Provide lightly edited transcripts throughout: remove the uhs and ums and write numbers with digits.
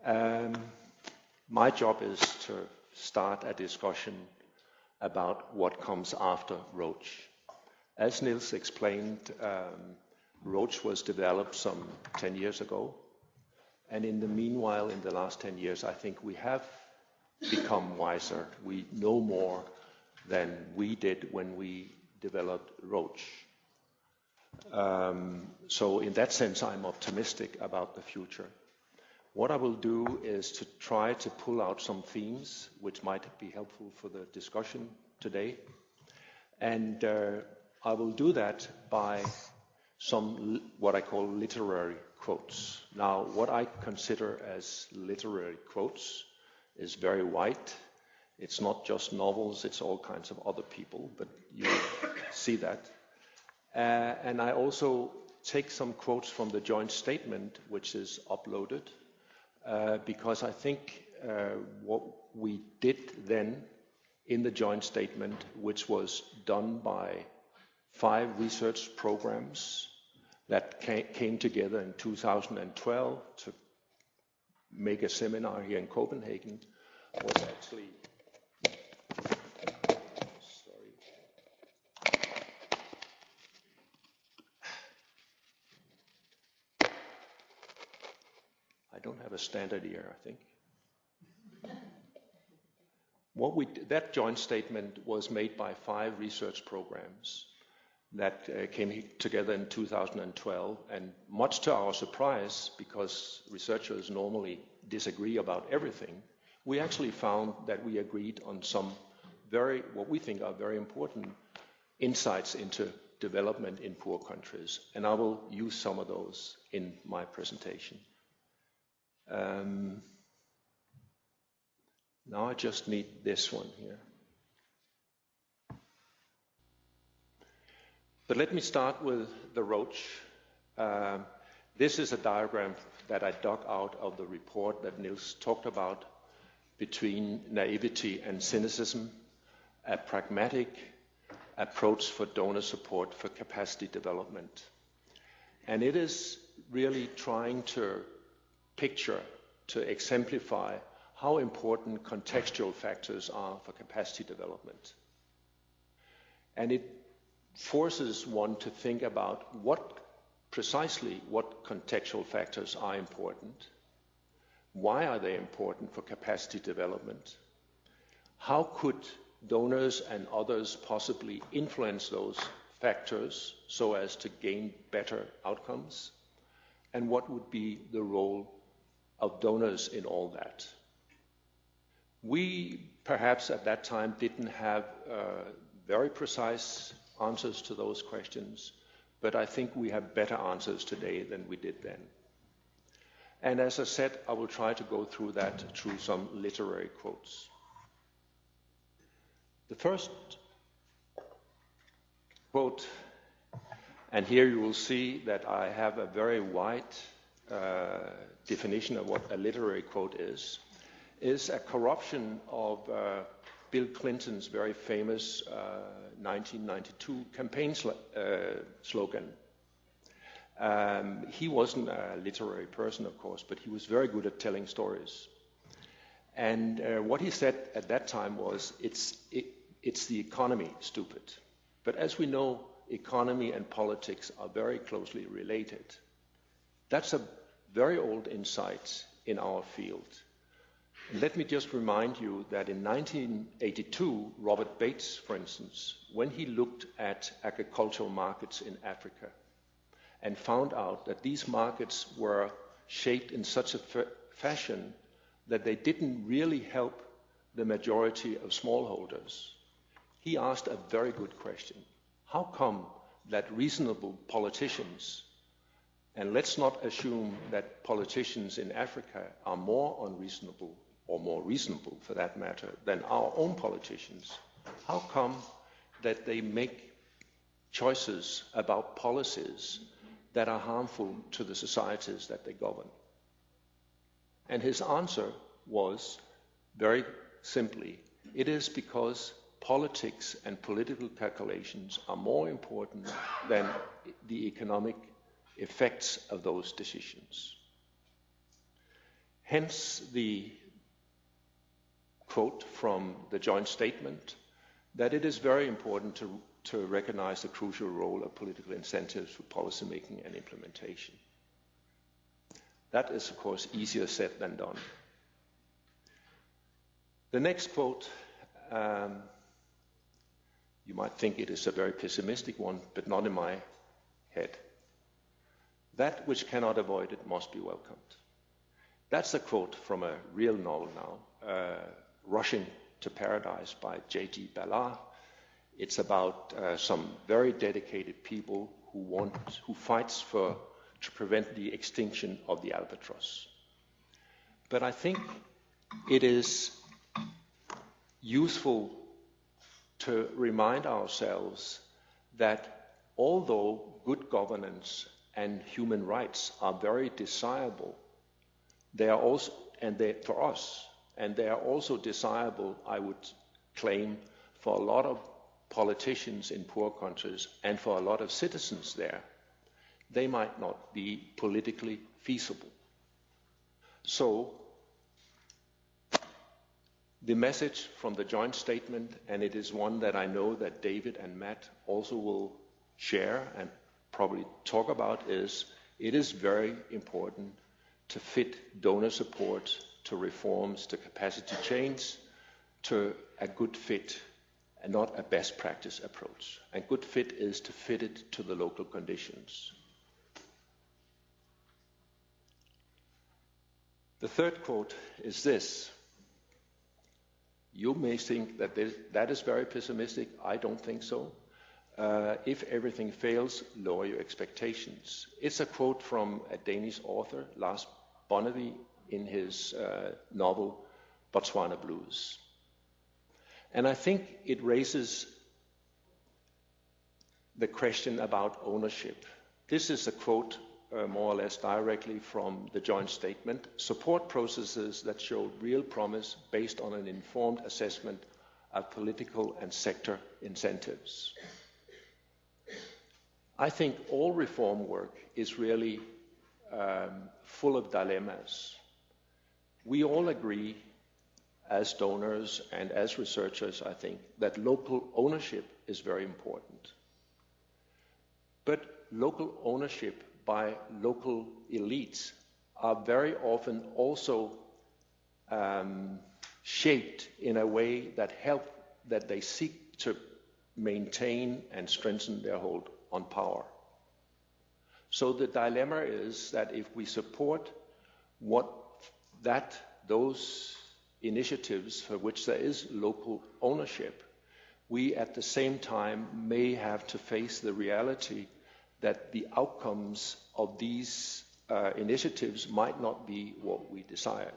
My job is to start a discussion about what comes after ROACH. As Niels explained, ROACH was developed some 10 years ago. And in the meanwhile, in the last 10 years, I think we have become wiser. We know more than we did when we developed ROACH. So in that sense, I'm optimistic about the future. What I will do is to try to pull out some themes which might be helpful for the discussion today. And I will do that by some what I call literary quotes. Now, what I consider as literary quotes is very wide. It's not just novels, it's all kinds of other people, but you see that. And I also take some quotes from the joint statement, which is uploaded, because I think what we did then in the joint statement, which was done by 5 research programs that came together in 2012 to make a seminar here in Copenhagen, was actually, I don't have a standard here, I think. That joint statement was made by 5 research programs that came together in 2012, and much to our surprise, because researchers normally disagree about everything, we actually found that we agreed on some what we think are very important insights into development in poor countries, and I will use some of those in my presentation. Now I just need this one here. But let me start with the ROACH. This is a diagram that I dug out of the report that Niels talked about, between naivety and cynicism, a pragmatic approach for donor support for capacity development. And it is really trying to picture, to exemplify how important contextual factors are for capacity development. And it forces one to think about precisely what contextual factors are important. Why are they important for capacity development? How could donors and others possibly influence those factors so as to gain better outcomes? And what would be the role of donors in all that? We perhaps at that time didn't have very precise answers to those questions, but I think we have better answers today than we did then. And as I said, I will try to go through that through some literary quotes. The first quote, and here you will see that I have a very wide definition of what a literary quote is a corruption of Bill Clinton's very famous 1992 campaign slogan. He wasn't a literary person, of course, but he was very good at telling stories. And what he said at that time was, it's the economy, stupid. But as we know, economy and politics are very closely related. That's a very old insight in our field. And let me just remind you that in 1982, Robert Bates, for instance, when he looked at agricultural markets in Africa and found out that these markets were shaped in such a fashion that they didn't really help the majority of smallholders, he asked a very good question. How come that reasonable politicians, and let's not assume that politicians in Africa are more unreasonable, or more reasonable for that matter, than our own politicians, how come that they make choices about policies that are harmful to the societies that they govern? And his answer was, very simply, it is because politics and political calculations are more important than the economic effects of those decisions. Hence the quote from the joint statement that it is very important to recognize the crucial role of political incentives for policymaking and implementation. That is, of course, easier said than done. The next quote, you might think it is a very pessimistic one, but not in my head. That which cannot avoid it must be welcomed. That's a quote from a real novel now, Rushing to Paradise by J.G. Ballard. It's about some very dedicated people who fights to prevent the extinction of the albatross. But I think it is useful to remind ourselves that although good governance and human rights are very desirable, they are also, for us, and they are also desirable, I would claim, for a lot of politicians in poor countries and for a lot of citizens there. They might not be politically feasible. So, the message from the joint statement, and it is one that I know that David and Matt also will share and probably talk about, is it is very important to fit donor support to reforms, to capacity change, to a good fit and not a best practice approach. And good fit is to fit it to the local conditions. The third quote is this. You may think that that is very pessimistic. I don't think so. If everything fails, lower your expectations. It's a quote from a Danish author, Lars Bonnevie, in his novel Botswana Blues. And I think it raises the question about ownership. This is a quote more or less directly from the joint statement. Support processes that show real promise based on an informed assessment of political and sector incentives. I think all reform work is really full of dilemmas. We all agree as donors and as researchers, I think, that local ownership is very important. But local ownership by local elites are very often also shaped in a way that they seek to maintain and strengthen their hold on power. So the dilemma is that if we support those initiatives for which there is local ownership, we at the same time may have to face the reality that the outcomes of these initiatives might not be what we desired.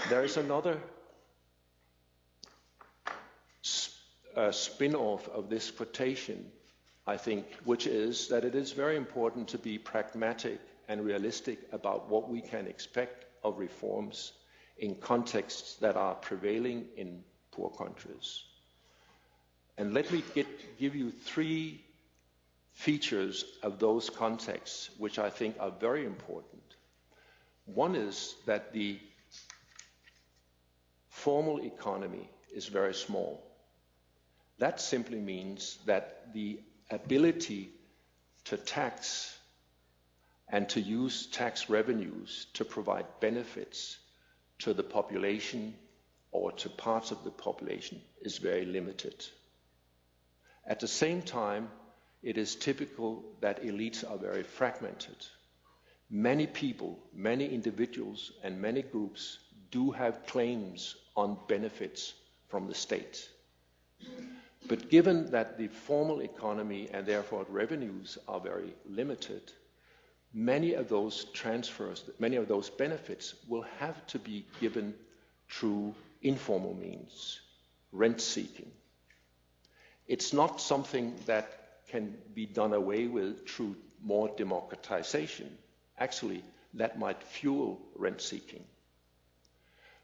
There is another spin-off of this quotation, I think, which is that it is very important to be pragmatic and realistic about what we can expect of reforms in contexts that are prevailing in poor countries. And let me give you three features of those contexts which I think are very important. One is that the formal economy is very small. That simply means that the ability to tax and to use tax revenues to provide benefits to the population or to parts of the population is very limited. At the same time, it is typical that elites are very fragmented. Many people, many individuals, and many groups do have claims on benefits from the state. But given that the formal economy and therefore revenues are very limited, many of those transfers, many of those benefits will have to be given through informal means, rent seeking. It's not something that can be done away with through more democratization. Actually, that might fuel rent seeking.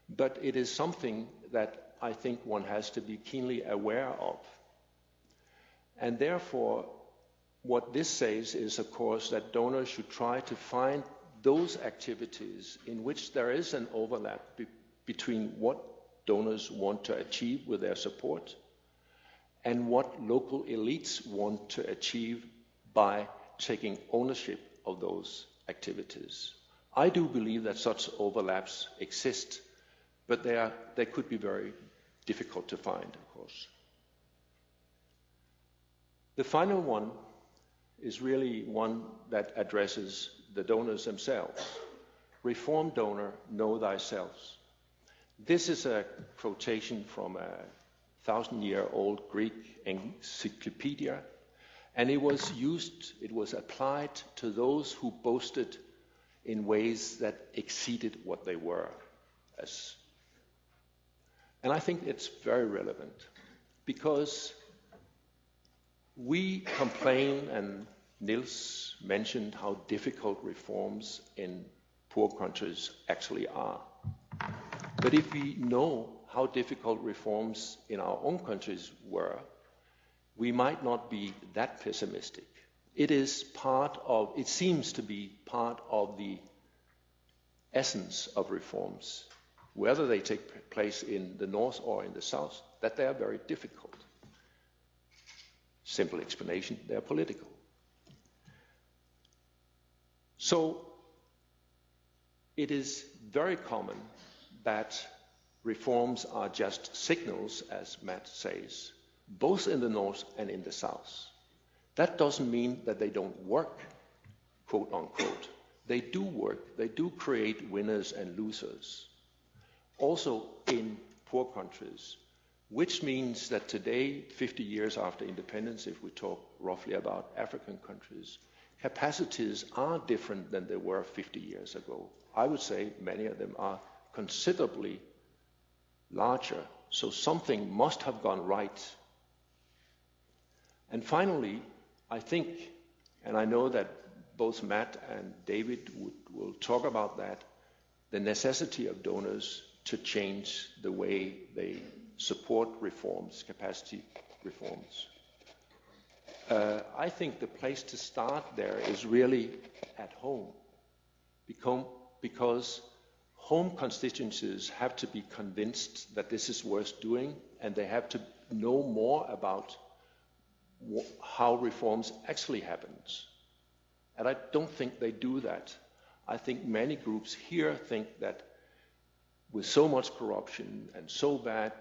But it is something that I think one has to be keenly aware of. And therefore, what this says is, of course, that donors should try to find those activities in which there is an overlap between what donors want to achieve with their support and what local elites want to achieve by taking ownership of those activities. I do believe that such overlaps exist, but they could be very difficult to find, of course. The final one is really one that addresses the donors themselves. Reform donor, know thyself. This is a quotation from a 1,000-year-old Greek encyclopedia, and it was applied to those who boasted in ways that exceeded what they were. And I think it's very relevant, because we complain, and Niels mentioned how difficult reforms in poor countries actually are. But if we know how difficult reforms in our own countries were, we might not be that pessimistic. It seems to be part of the essence of reforms, whether they take place in the north or in the south, that they are very difficult. Simple explanation, they are political. So it is very common that reforms are just signals, as Matt says, both in the north and in the south. That doesn't mean that they don't work, quote unquote. They do work, they do create winners and losers. Also in poor countries, which means that today, 50 years after independence, if we talk roughly about African countries, capacities are different than they were 50 years ago. I would say many of them are considerably larger, so something must have gone right. And finally, I think, and I know that both Matt and David will talk about that, the necessity of donors to change the way they support reforms, capacity reforms. I think the place to start there is really at home, because home constituencies have to be convinced that this is worth doing, and they have to know more about how reforms actually happen. And I don't think they do that. I think many groups here think that with so much corruption and so bad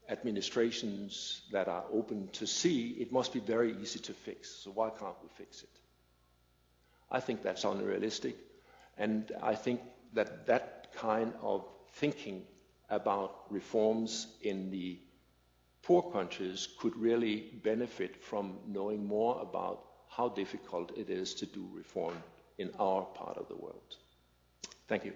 administrations that are open to see, it must be very easy to fix. So why can't we fix it? I think that's unrealistic. And I think that that kind of thinking about reforms in the poor countries could really benefit from knowing more about how difficult it is to do reform in our part of the world. Thank you.